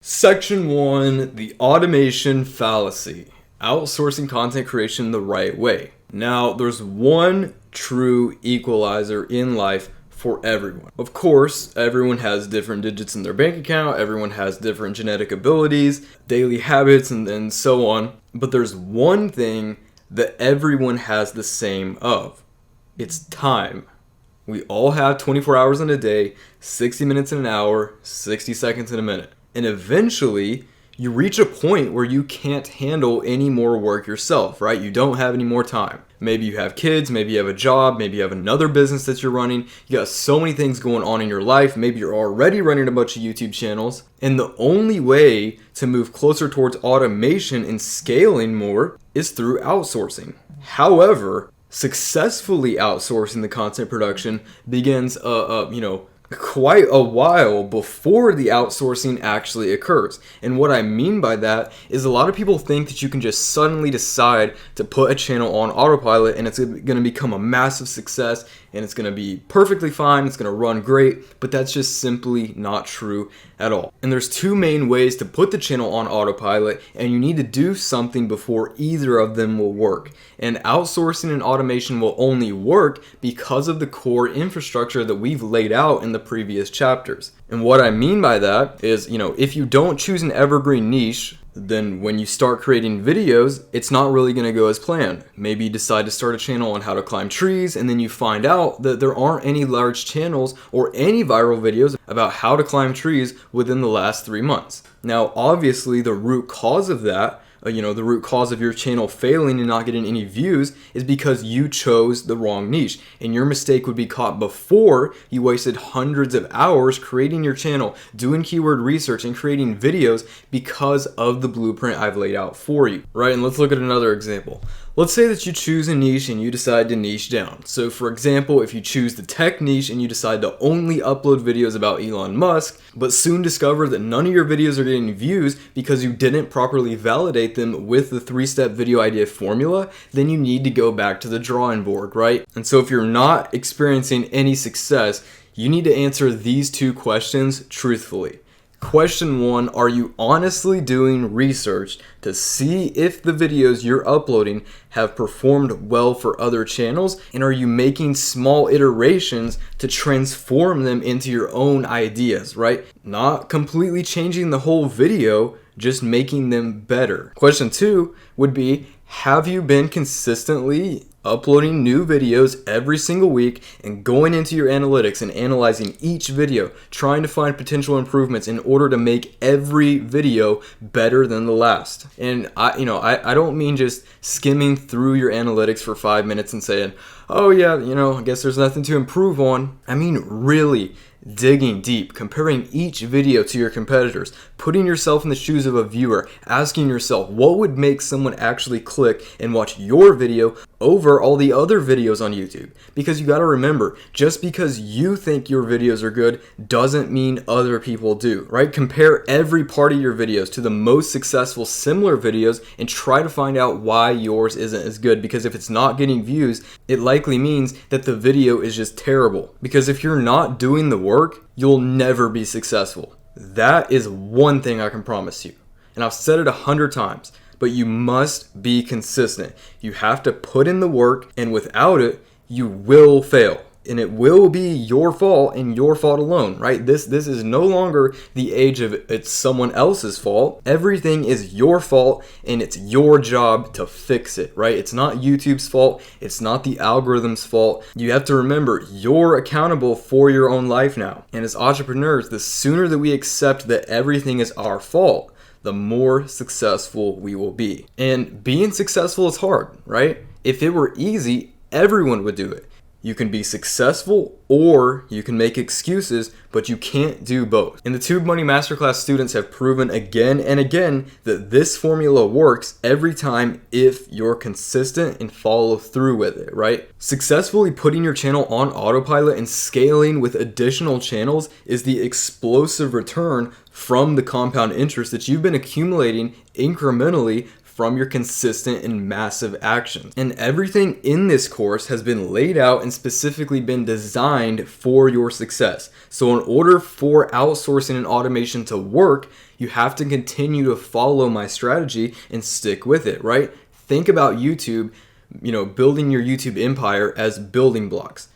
Section 1, the automation fallacy. Outsourcing content creation the right way. Now, there's one true equalizer in life for everyone. Of course, everyone has different digits in their bank account, everyone has different genetic abilities, daily habits, and so on. But there's one thing that everyone has the same of. It's time. We all have 24 hours in a day, 60 minutes in an hour, 60 seconds in a minute. And eventually, you reach a point where you can't handle any more work yourself, right? You don't have any more time. Maybe you have kids, maybe you have a job, maybe you have another business that you're running. You got so many things going on in your life. Maybe you're already running a bunch of YouTube channels. And the only way to move closer towards automation and scaling more is through outsourcing. However, successfully outsourcing the content production begins quite a while before the outsourcing actually occurs. And what I mean by that is a lot of people think that you can just suddenly decide to put a channel on autopilot and it's going to become a massive success and it's going to be perfectly fine, it's going to run great, but that's just simply not true at all. And there's two main ways to put the channel on autopilot, and you need to do something before either of them will work. And outsourcing and automation will only work because of the core infrastructure that we've laid out in the previous chapters. And what I mean by that is, if you don't choose an evergreen niche, then when you start creating videos, it's not really going to go as planned. Maybe you decide to start a channel on how to climb trees, and then you find out that there aren't any large channels or any viral videos about how to climb trees within the last 3 months. Now, obviously, the root cause of that, the root cause of your channel failing and not getting any views is because you chose the wrong niche. And your mistake would be caught before you wasted hundreds of hours creating your channel, doing keyword research, and creating videos because of the blueprint I've laid out for you, right? And let's look at another example. Let's say that you choose a niche and you decide to niche down. So for example, if you choose the tech niche and you decide to only upload videos about Elon Musk, but soon discover that none of your videos are getting views because you didn't properly validate them with the 3-step video idea formula, then you need to go back to the drawing board, right? And so if you're not experiencing any success, you need to answer these two questions truthfully. Question 1, are you honestly doing research to see if the videos you're uploading have performed well for other channels? And are you making small iterations to transform them into your own ideas, right? Not completely changing the whole video, just making them better. Question 2 would be, have you been consistently uploading new videos every single week and going into your analytics and analyzing each video, trying to find potential improvements in order to make every video better than the last? And I don't mean just skimming through your analytics for 5 minutes and saying, oh yeah, I guess there's nothing to improve on. I mean really digging deep, comparing each video to your competitors, putting yourself in the shoes of a viewer, asking yourself what would make someone actually click and watch your video over all the other videos on YouTube. Because you got to remember, just because you think your videos are good doesn't mean other people do, right? Compare every part of your videos to the most successful similar videos and try to find out why yours isn't as good. Because if it's not getting views, it likely means that the video is just terrible. Because if you're not doing the work, you'll never be successful. That is one thing I can promise you. And I've said it 100 times. But you must be consistent. You have to put in the work, and without it, you will fail. And it will be your fault and your fault alone, right? This is no longer the age of it's someone else's fault. Everything is your fault, and it's your job to fix it, right? It's not YouTube's fault. It's not the algorithm's fault. You have to remember, you're accountable for your own life now. And as entrepreneurs, the sooner that we accept that everything is our fault, the more successful we will be. And being successful is hard, right? If it were easy, everyone would do it. You can be successful or you can make excuses, but you can't do both. And the Tube Money Masterclass students have proven again and again that this formula works every time if you're consistent and follow through with it, right? Successfully putting your channel on autopilot and scaling with additional channels is the explosive return from the compound interest that you've been accumulating incrementally from your consistent and massive actions. And everything in this course has been laid out and specifically been designed for your success. So in order for outsourcing and automation to work, you have to continue to follow my strategy and stick with it, right? Think about YouTube, building your YouTube empire as building blocks.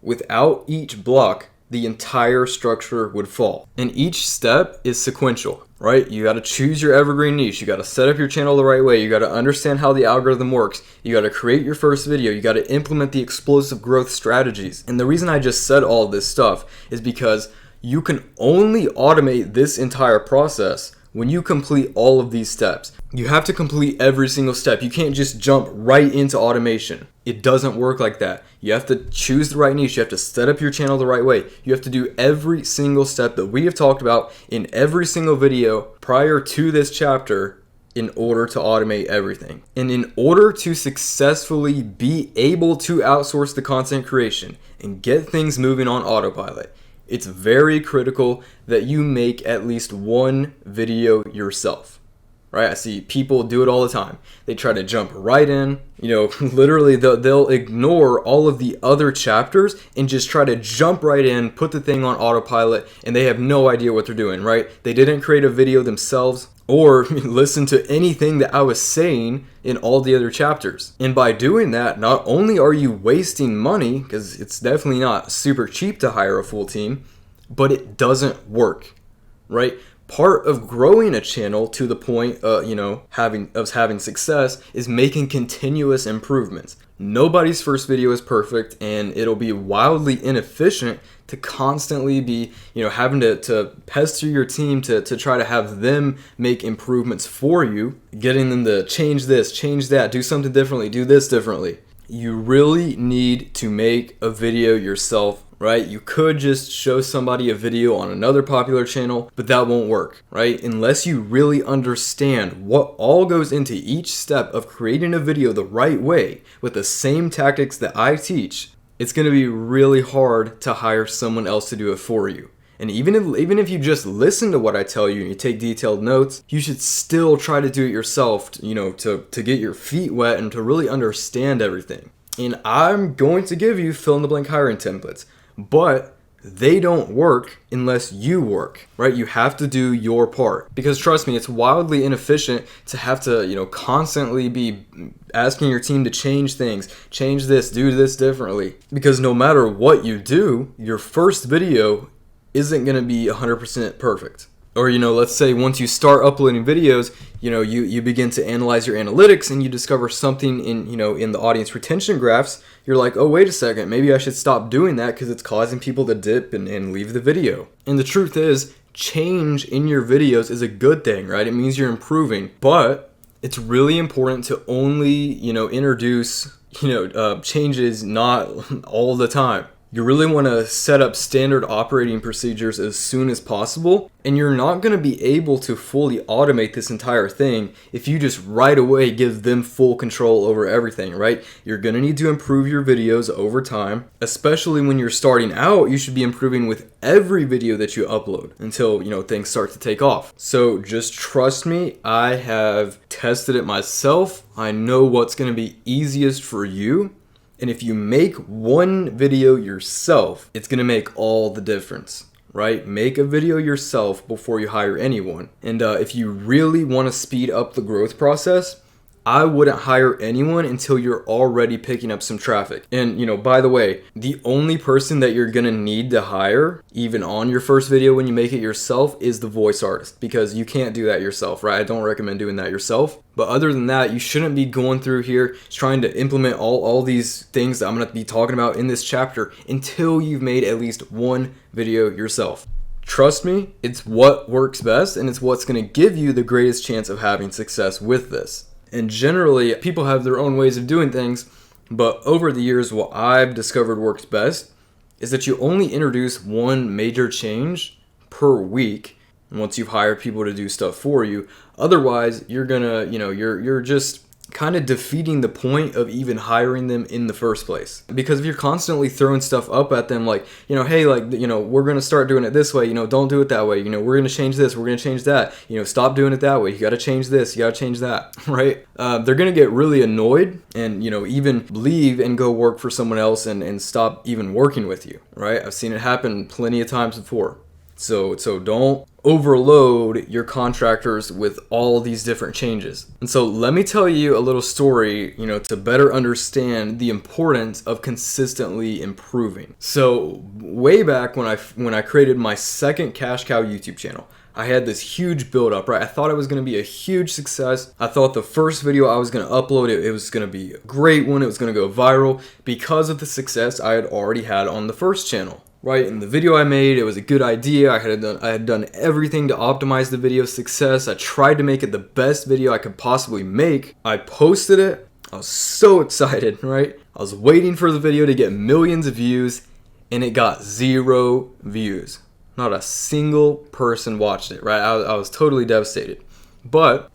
Without each block, the entire structure would fall. And each step is sequential, right? You got to choose your evergreen niche. You got to set up your channel the right way. You got to understand how the algorithm works. You got to create your first video. You got to implement the explosive growth strategies. And the reason I just said all this stuff is because you can only automate this entire process when you complete all of these steps. You have to complete every single step. You can't just jump right into automation. It doesn't work like that. You have to choose the right niche. You have to set up your channel the right way. You have to do every single step that we have talked about in every single video prior to this chapter in order to automate everything. And in order to successfully be able to outsource the content creation and get things moving on autopilot, it's very critical that you make at least one video yourself, right? I see people do it all the time. They try to jump right in, literally they'll ignore all of the other chapters and just try to jump right in, put the thing on autopilot, and they have no idea what they're doing, right? They didn't create a video themselves or listen to anything that I was saying in all the other chapters. And by doing that, not only are you wasting money, because it's definitely not super cheap to hire a full team, but it doesn't work, right? Part of growing a channel to the point, having success is making continuous improvements. Nobody's first video is perfect, and it'll be wildly inefficient to constantly be, having to pester your team to try to have them make improvements for you, getting them to change this, change that, do something differently, do this differently. You really need to make a video yourself, right? You could just show somebody a video on another popular channel, but that won't work, right? Unless you really understand what all goes into each step of creating a video the right way with the same tactics that I teach, it's going to be really hard to hire someone else to do it for you. And even if you just listen to what I tell you and you take detailed notes, you should still try to do it yourself, to get your feet wet and to really understand everything. And I'm going to give you fill in the blank hiring templates, but they don't work unless you work, right? You have to do your part, because trust me, it's wildly inefficient to have to, constantly be asking your team to change things, change this, do this differently, because no matter what you do, your first video isn't going to be 100% perfect. Or, let's say once you start uploading videos, you begin to analyze your analytics and you discover something in the audience retention graphs. You're like, oh, wait a second, maybe I should stop doing that because it's causing people to dip and leave the video. And the truth is, change in your videos is a good thing, right? It means you're improving, but it's really important to only, introduce, changes not all the time. You really want to set up standard operating procedures as soon as possible, and you're not going to be able to fully automate this entire thing if you just right away give them full control over everything, right? You're going to need to improve your videos over time, especially when you're starting out. You should be improving with every video that you upload until, things start to take off. So just trust me, I have tested it myself. I know what's going to be easiest for you. And if you make one video yourself, it's going to make all the difference, right? Make a video yourself before you hire anyone. And if you really want to speed up the growth process, I wouldn't hire anyone until you're already picking up some traffic. And, by the way, the only person that you're going to need to hire, even on your first video when you make it yourself, is the voice artist, because you can't do that yourself, right? I don't recommend doing that yourself. But other than that, you shouldn't be going through here trying to implement all these things that I'm going to be talking about in this chapter until you've made at least one video yourself. Trust me, it's what works best, and it's what's going to give you the greatest chance of having success with this. And generally, people have their own ways of doing things, but over the years, what I've discovered works best is that you only introduce one major change per week once you've hired people to do stuff for you. Otherwise, you're gonna, you're just kind of defeating the point of even hiring them in the first place. Because if you're constantly throwing stuff up at them like, hey, like, we're going to start doing it this way, don't do it that way, we're going to change this, we're going to change that, stop doing it that way, you got to change this, you got to change that, right? They're going to get really annoyed and, even leave and go work for someone else and stop even working with you, right? I've seen it happen plenty of times before. So don't overload your contractors with all these different changes. And so let me tell you a little story, to better understand the importance of consistently improving. So way back when I created my second Cash Cow YouTube channel, I had this huge build up, right? I thought it was going to be a huge success. I thought the first video I was going to upload, it was going to be a great one. It was going to go viral because of the success I had already had on the first channel. Right, in the video I made, it was a good idea. I had done everything to optimize the video's success. I tried to make it the best video I could possibly make. I posted it. I was so excited, right? I was waiting for the video to get millions of views, and it got 0 views. Not a single person watched it, right? I was totally devastated. But,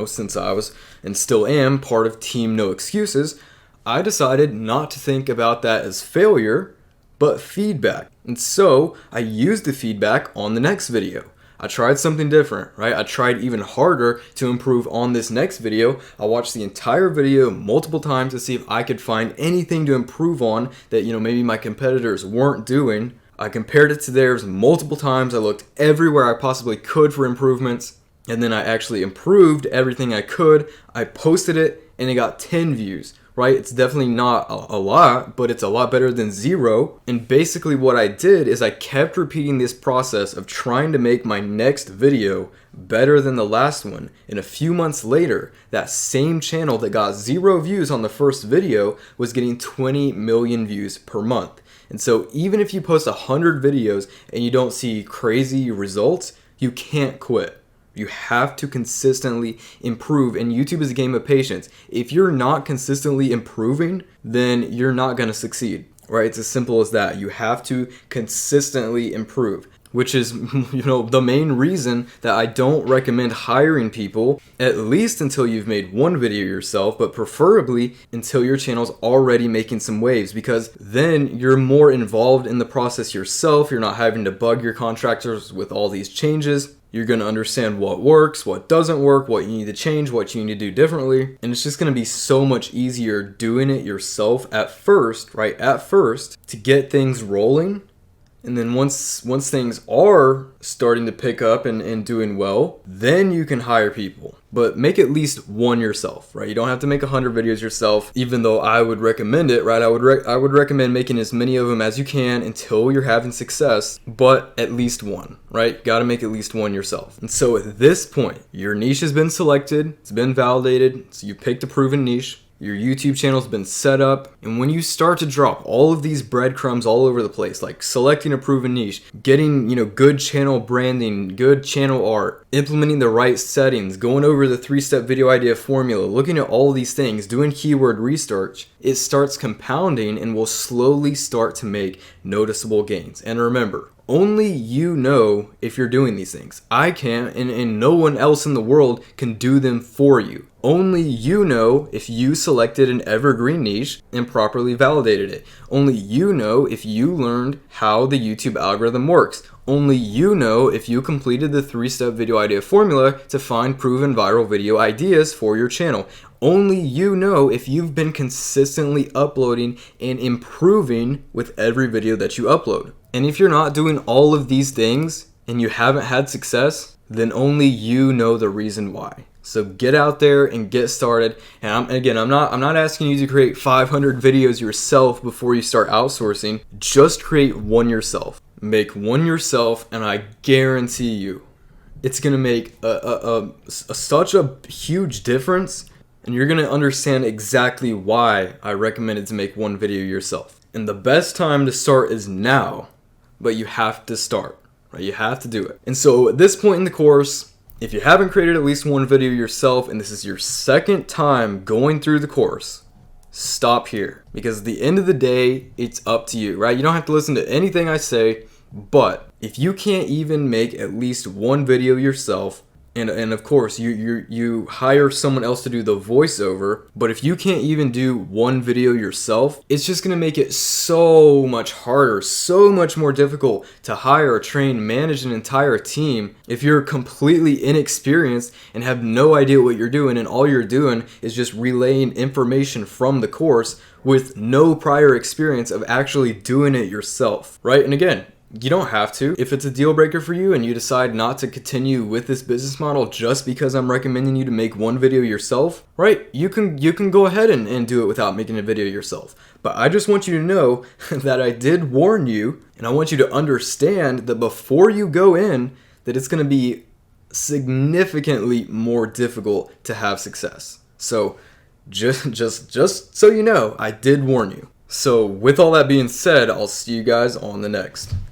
since I was, and still am, part of Team No Excuses, I decided not to think about that as failure, but feedback. And so I used the feedback on the next video. I tried something different, right? I tried even harder to improve on this next video. I watched the entire video multiple times to see if I could find anything to improve on that, maybe my competitors weren't doing. I compared it to theirs multiple times. I looked everywhere I possibly could for improvements. And then I actually improved everything I could. I posted it and it got 10 views. Right? It's definitely not a lot, but it's a lot better than 0. And basically what I did is I kept repeating this process of trying to make my next video better than the last one. And a few months later, that same channel that got 0 views on the first video was getting 20 million views per month. And so even if you post 100 videos and you don't see crazy results, you can't quit. You have to consistently improve, and YouTube is a game of patience. If you're not consistently improving, then you're not going to succeed, right? It's as simple as that. You have to consistently improve, which is, the main reason that I don't recommend hiring people, at least until you've made one video yourself, but preferably until your channel's already making some waves, because then you're more involved in the process yourself. You're not having to bug your contractors with all these changes. You're going to understand what works, what doesn't work, what you need to change, what you need to do differently. And it's just going to be so much easier doing it yourself at first, right? At first, to get things rolling. And then once things are starting to pick up and doing well, then you can hire people. But make at least one yourself, right? You don't have to make 100 videos yourself, even though I would recommend it, right? I would recommend making as many of them as you can until you're having success, but at least one, right? Got to make at least one yourself. And so at this point, your niche has been selected, it's been validated, so you picked a proven niche. Your YouTube channel's been set up, and when you start to drop all of these breadcrumbs all over the place, like selecting a proven niche, getting, good channel branding, good channel art, implementing the right settings, going over the 3-step video idea formula, looking at all these things, doing keyword research, it starts compounding and will slowly start to make noticeable gains. And remember, only you know if you're doing these things. I can't, and no one else in the world can do them for you. Only you know if you selected an evergreen niche and properly validated it. Only you know if you learned how the YouTube algorithm works. Only you know if you completed the 3-step video idea formula to find proven viral video ideas for your channel. Only you know if you've been consistently uploading and improving with every video that you upload. And if you're not doing all of these things and you haven't had success, then only you know the reason why. So get out there and get started. And I'm not asking you to create 500 videos yourself before you start outsourcing. Just create one yourself. Make one yourself, and I guarantee you, it's gonna make such a huge difference. And you're gonna understand exactly why I recommended to make one video yourself. And the best time to start is now, but you have to start, right? You have to do it. And so at this point in the course, if you haven't created at least one video yourself and this is your second time going through the course, stop here. Because at the end of the day, it's up to you, right? You don't have to listen to anything I say, but if you can't even make at least one video yourself, And of course you hire someone else to do the voiceover, but if you can't even do one video yourself, it's just going to make it so much harder, so much more difficult to hire, train, manage an entire team if you're completely inexperienced and have no idea what you're doing, and all you're doing is just relaying information from the course with no prior experience of actually doing it yourself, right? And again, you don't have to. If it's a deal breaker for you and you decide not to continue with this business model just because I'm recommending you to make one video yourself, right? You can go ahead and do it without making a video yourself. But I just want you to know that I did warn you, and I want you to understand that before you go in, that it's going to be significantly more difficult to have success. So just so you know, I did warn you. So with all that being said, I'll see you guys on the next.